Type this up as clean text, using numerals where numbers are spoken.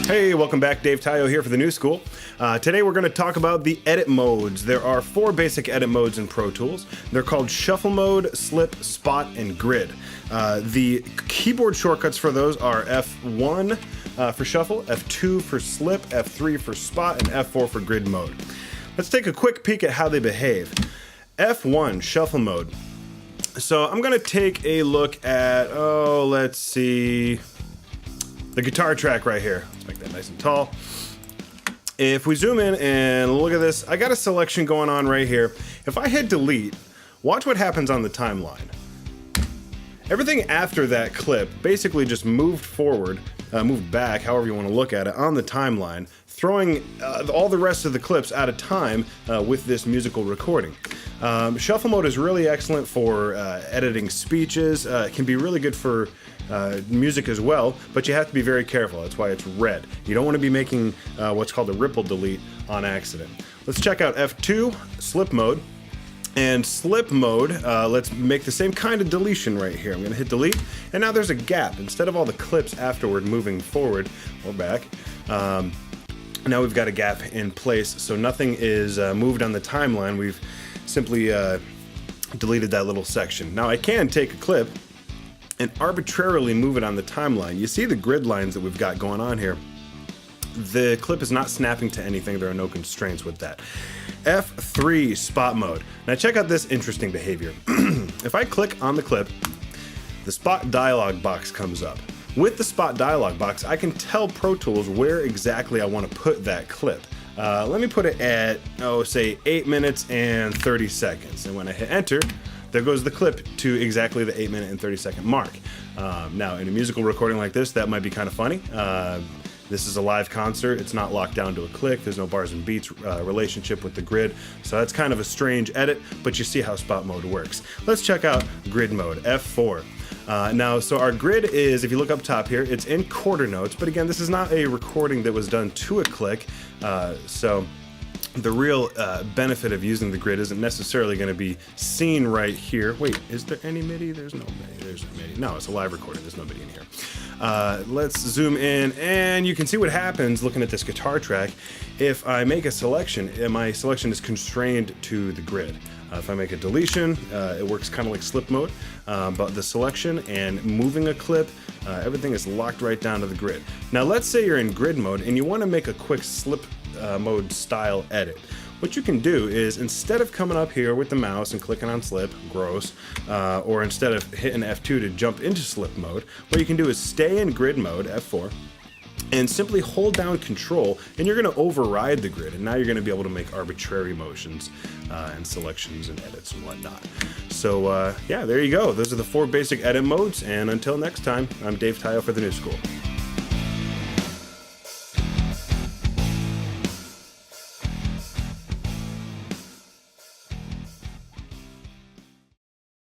Hey, welcome back. Dave Tayo here for the New School. Today we're going to talk about the edit modes. There are 4 basic edit modes in Pro Tools. They're called Shuffle Mode, Slip, Spot, and Grid. The keyboard shortcuts for those are F1 for Shuffle, F2 for Slip, F3 for Spot, and F4 for Grid mode. Let's take a quick peek at how they behave. F1, Shuffle Mode. So I'm going to take a look at, let's see, the guitar track right here. Let's make that nice and tall. If we zoom in and look at this, I got a selection going on right here. If I hit delete, watch what happens on the timeline. Everything after that clip basically just moved forward, moved back, however you want to look at it, on the timeline, throwing all the rest of the clips out of time with this musical recording. Shuffle mode is really excellent for editing speeches. It can be really good for music as well, but you have to be very careful. That's why it's red. You don't want to be making what's called a ripple delete on accident. Let's check out F2, slip mode. And slip mode, let's make the same kind of deletion right here. I'm going to hit delete, and now there's a gap. Instead of all the clips afterward moving forward or back, now we've got a gap in place, so nothing is moved on the timeline. We've simply deleted that little section. Now I can take a clip and arbitrarily move it on the timeline. You see the grid lines that we've got going on here. The clip is not snapping to anything. There are no constraints with that. F3, spot mode. Now check out this interesting behavior. If I click on the clip, the spot dialog box comes up. With the spot dialog box, I can tell Pro Tools where exactly I want to put that clip. Let me put it at, say 8 minutes and 30 seconds. And when I hit enter, there goes the clip to exactly the 8 minute and 30 second mark. Now, in a musical recording like this, that might be kind of funny. This is a live concert. It's not locked down to a click. There's no bars and beats relationship with the grid. So that's kind of a strange edit, but you see how spot mode works. Let's check out grid mode, F4. Now, so our grid is, if you look up top here, it's in quarter notes, but again, this is not a recording that was done to a click, so the real benefit of using the grid isn't necessarily going to be seen right here. Wait, is there any MIDI? There's no MIDI. There's no MIDI. No, it's a live recording. There's no MIDI in here. Let's zoom in, and you can see what happens looking at this guitar track. If I make a selection, my selection is constrained to the grid. If I make a deletion, it works kind of like slip mode, but the selection and moving a clip, everything is locked right down to the grid. Now let's say you're in grid mode and you want to make a quick slip mode style edit. What you can do is, instead of coming up here with the mouse and clicking on slip, gross, or instead of hitting F2 to jump into slip mode, what you can do is stay in grid mode, F4, and simply hold down control, and you're going to override the grid, and now you're going to be able to make arbitrary motions and selections and edits and whatnot. So yeah, there you go. Those are the 4 basic edit modes, and until next time, I'm Dave Tayo for the New School.